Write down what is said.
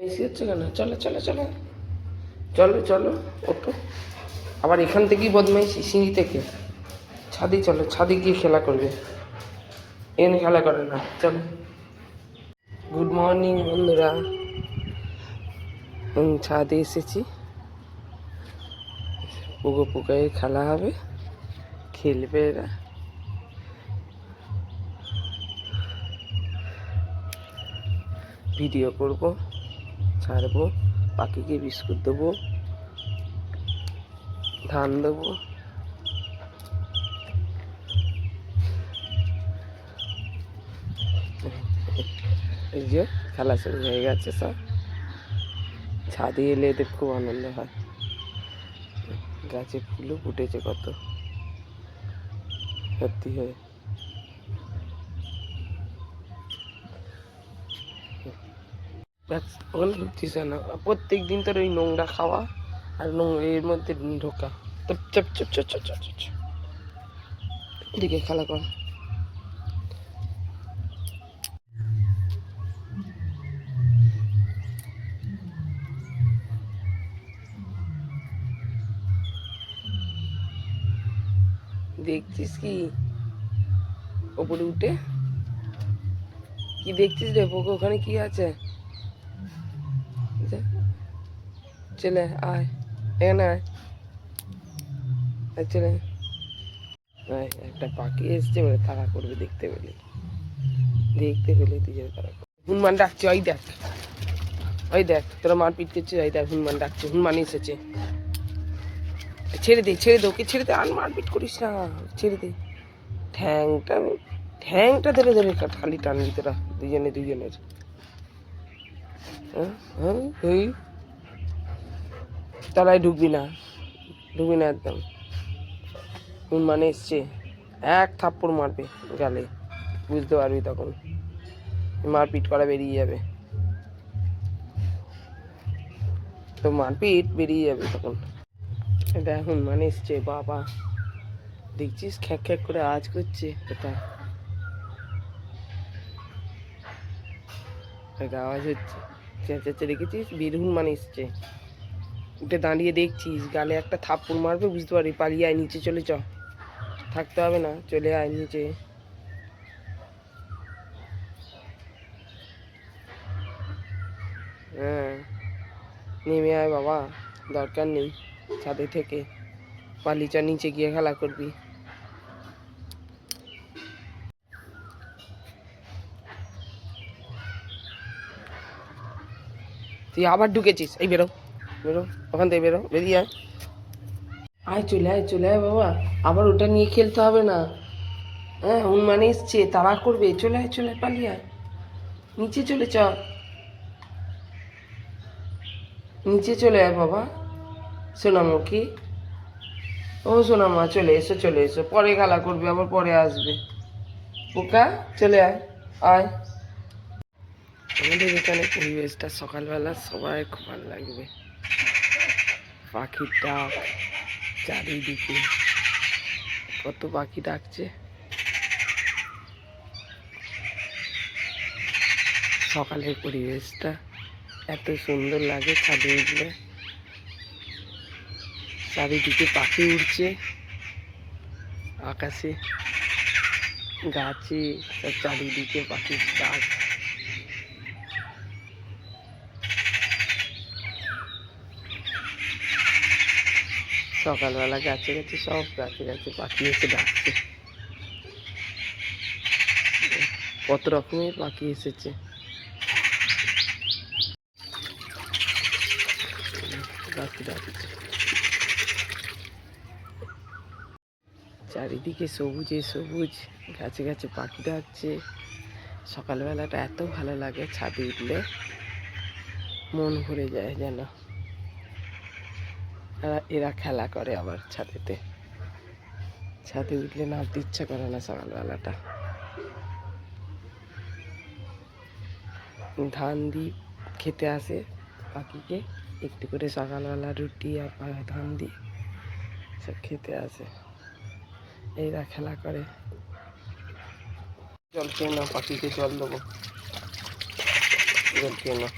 AC হচ্ছে কেন? চলো চলো চলো চলো চলো, ওঠো। আবার এখান থেকেই বদমাইশি, সিঁড়ি থেকে। ছাদে চলো, ছাদে গিয়ে খেলা করবে। এখানে খেলা করে না, চলো। গুড মর্নিং বন্ধুরা। ছাদে এসেছি, পুকো পুকায় খেলা হবে, খেলবে এরা। ভিডিও করব, ছাড়বো, পাখিকে বিস্কুট দেবো, ধান দেবো। এই যে খেলা শুরু হয়ে গেছে সব। ছাদে এলে এদের খুব আনন্দ হয়। গাছে ফুলও ফুটেছে কত, সত্যি হয়। ওখানে ঢুকছিস না, প্রত্যেক দিন তোর ওই নোংরা খাওয়া আর এর মধ্যে ঢোকা। Chop chop chop chop chop chop chop. এদিকে খেলা কর। দেখছিস কি ওপরে উঠে? কি দেখছিস রে পোকো? ওখানে কি আছে? চলে আয়, এখানে আয়, চলে আয়। একটা পাখি এসছে, বলে তাড়া করবে দেখতে পেলে। দেখতে পেলে তুই যাবে তাড়া করবে। হনুমান ডাকছে, ওই দেখ, ওই দেখ, তোরা মারপিট করছিস, ওই দেখ হনুমান ডাকছে। হনুমান এসেছে। ছেড়ে দে, ছেড়ে দে, ওকে ছেড়ে দে, আর মারপিট করিস না, ছেড়ে দে। ঠ্যাংটা ঠ্যাংটা ধরে ধরে খালি টানবি তোরা দুজনের। ওই তলায় ঢুকবি না, ঢুকবি না একদম। হনুমান এসছে, এক থাপ্পড় মারবে গালে, বুঝতে পারবি তখন। মারপিট করা বেরিয়ে যাবে, তো মারপিট বেরিয়ে যাবে তখন। এটা হনুমান এসছে বাবা, দেখছিস খ্যাক খ্যাক করে আওয়াজ করছে। এটা আওয়াজ হচ্ছে, চেঁচাচ্ছে, দেখেছিস? বীর হনুমান এসছে। উঠে দাঁড়িয়ে দেখছিস, গালে একটা থাপ্পড় মারবে, বুঝতে পারবি। পালিয়ে আয়, নিচে চলে চ, থাকতে হবে না, চলে আয় নিচে। হ্যাঁ, নেমে আয় বাবা, দরকার নেই ছাদে থেকে। পালিয়ে চ, নিচে গিয়ে খেলা করবি। তুই আবার ঢুকেছিস, এই বেরো বেরো, ওখান থেকে বেরো, বেরিয়ে আয়। আয় চলে আয়, চলে আয় বাবা, আবার ওটা নিয়ে খেলতে হবে না। হ্যাঁ, হনুমান এসছে, তাড়া করবে, চলে আয়, চলে আয়, পালিয়ে আয়, নিচে চলে চ, নিচে চলে আয় বাবা। সোনামুখী, ও সোনামা, চলে এসো, চলে এসো, পরে খেলা করবে, আবার পরে আসবে। পোকা, চলে আয়, আয়। আমাদের এখানে পরিবেশটা সকালবেলা সবাই খুব ভালো লাগবে। পাখির ডাক চারিদিকে, কত পাখি ডাকছে। সকালের পরিবেশটা এত সুন্দর লাগে, ছাদে উঠলে চারিদিকে পাখি উড়ছে, আকাশে গাছে সব চারিদিকে পাখির ডাক। সকালবেলা গাছে গাছে, সব গাছে গাছে পাখি এসে ডাকছে। কত রকমের পাখি এসেছে। পাখি ডাকছে, চারিদিকে সবুজে সবুজ, গাছে গাছে পাখি ডাকছে। সকালবেলাটা এত ভালো লাগে, ছাদে উঠলে মন ভরে যায় যেন। এরা খেলা করে আবার ছাদেতে, ছাদে উঠলে নামতে ইচ্ছা করে না সকালবেলাটা। ধান দিই খেতে আসে পাখিকে, একটু করে সকালবেলা রুটি আর ধান দিয়ে সব খেতে আসে। এরা খেলা করে। জল খেয়ে নাও, পাখিকে জল দেবো, জল খেয়ে নাও।